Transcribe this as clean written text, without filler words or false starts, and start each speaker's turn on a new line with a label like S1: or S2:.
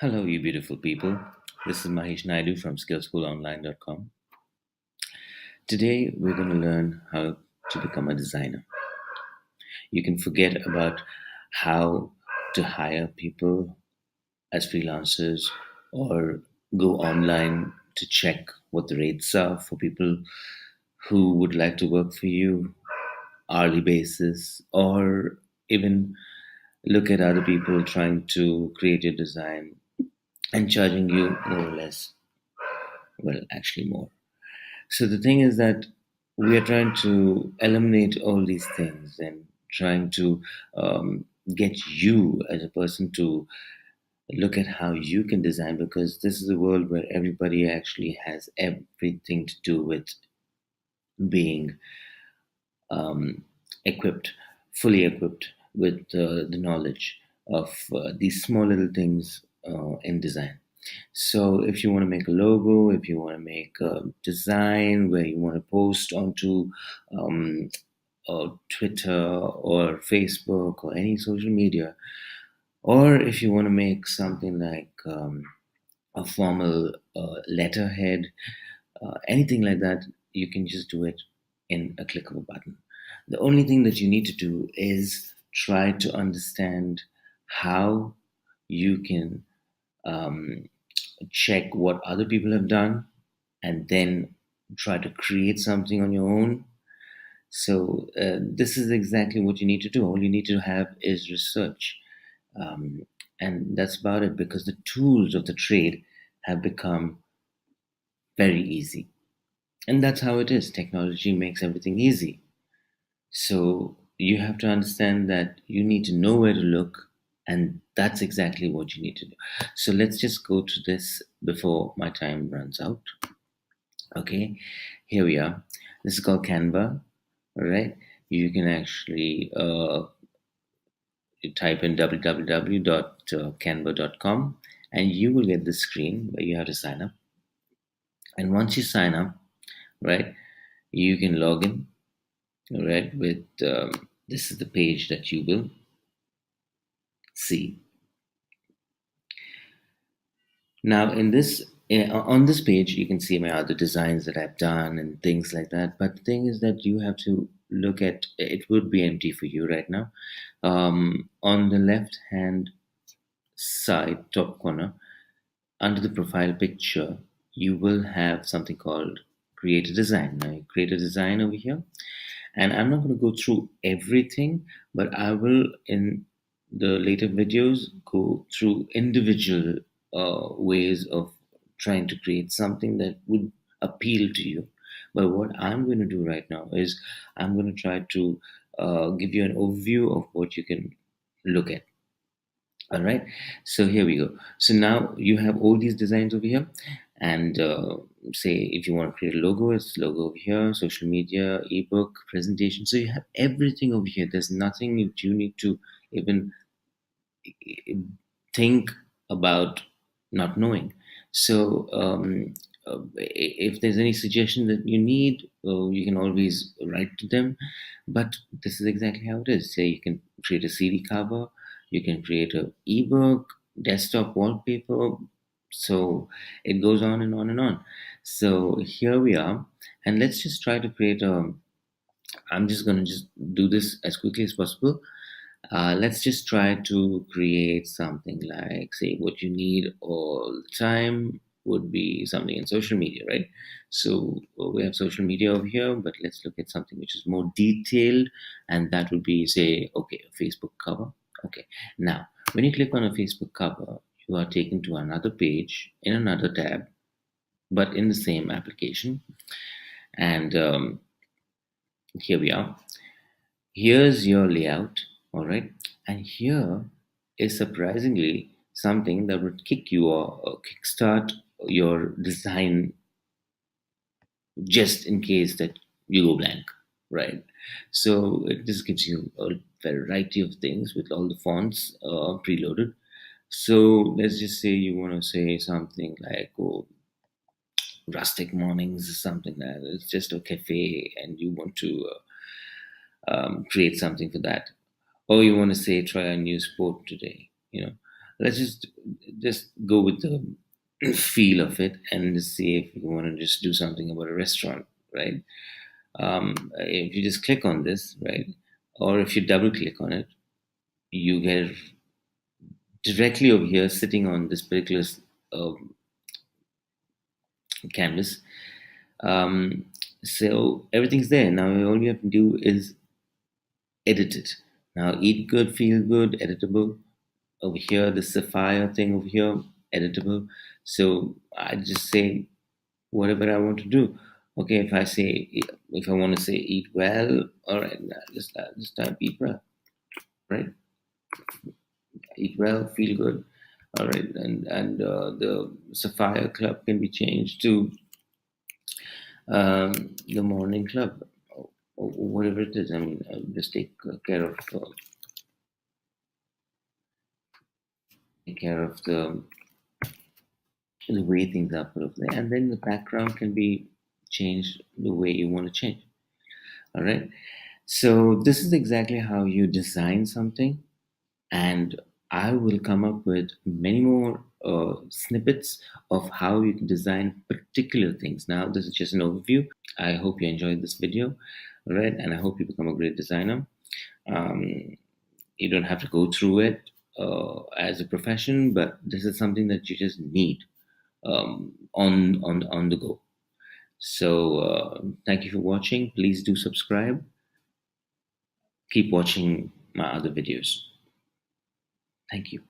S1: Hello, you beautiful people. This is Mahesh Naidu from skillschoolonline.com. Today, we're going to learn how to become a designer. You can forget about how to hire people as freelancers or go online to check what the rates are for people who would like to work for you hourly basis, or even look at other people trying to create a design and charging you more or less, well, actually more. So the thing is that we are trying to eliminate all these things and trying to get you as a person to look at how you can design, because this is a world where everybody actually has everything to do with being um, equipped, fully equipped with the knowledge of these small little things in design. So, if you want to make a logo, if you want to make a design where you want to post onto um, Twitter or Facebook or any social media, or if you want to make something like a formal letterhead, anything like that, you can just do it in a click of a button. The only thing that you need to do is try to understand how you can um, check what other people have done and then try to create something on your own. So, this is exactly what you need to do. All you need to have is research. Um, and that's about it, because the tools of the trade have become very easy. And that's how it is. Technology makes everything easy. So you have to understand that you need to know where to look, and that's exactly what you need to do. So let's just go to this before my time runs out. Okay, here we are. This is called Canva. All right, you can actually you type in www.canva.com and you will get the screen where you have to sign up. And once you sign up, right, you can log in, all right, with this is the page that you will see. Now, on this page, you can see my other designs that I've done and things like that. But the thing is that you have to look at it. Would be empty for you right now. On the left hand side, top corner, under the profile picture, you will have something called create a design. Now, you create a design over here, and I'm not going to go through everything, but I will in the later videos go through individual ways of trying to create something that would appeal to you. But what I'm going to do right now is I'm going to try to give you an overview of what you can look at. All right, so here we go. So now you have all these designs over here, and say if you want to create a logo, it's logo over here, social media, ebook, presentation. So you have everything over here. There's nothing that you need to even think about not knowing. So if there's any suggestion that you need, you can always write to them. But this is exactly how it is. Say you can create a CD cover, you can create a ebook, desktop wallpaper. So it goes on and on and on. So here we are, and let's just try to create a. I'm just gonna just do this as quickly as possible. Let's just try to create something like, say, what you need all the time would be something in social media, right? So we have social media over here, but let's look at something which is more detailed, and that would be, say, okay, a Facebook cover. Okay, now when you click on a Facebook cover, you are taken to another page in another tab, but in the same application. And here we are. Here's your layout, all right? And here is surprisingly something that would kick you or kickstart your design just in case that you go blank, right? So it just gives you a variety of things with all the fonts preloaded. So let's just say you want to say something like, oh, rustic mornings or something like that. It's just a cafe and you want to create something for that, or you want to say try a new sport today, Let's just go with the feel of it and just see if you want to just do something about a restaurant, right? If you just click on this, right, or if you double click on it, you get directly over here sitting on this particular um, canvas. So everything's there. Now all you have to do is edit it. Now eat good, feel good, editable. Over here, the sapphire thing over here, editable. So I just say whatever I want to do. Okay, if I say if I want to say eat well, all right, now just type eat well, right? Eat well, feel good, all right, and the sapphire club can be changed to the morning club, or whatever it is. I mean, just take care of the way things are put up there, and then the background can be changed the way you want to change. All right. So this is exactly how you design something, and I will come up with many more snippets of how you can design particular things. Now, this is just an overview. I hope you enjoyed this video, all right? And I hope you become a great designer. Um, you don't have to go through it as a profession, but this is something that you just need on the go. So, thank you for watching. Please do subscribe. Keep watching my other videos. Thank you.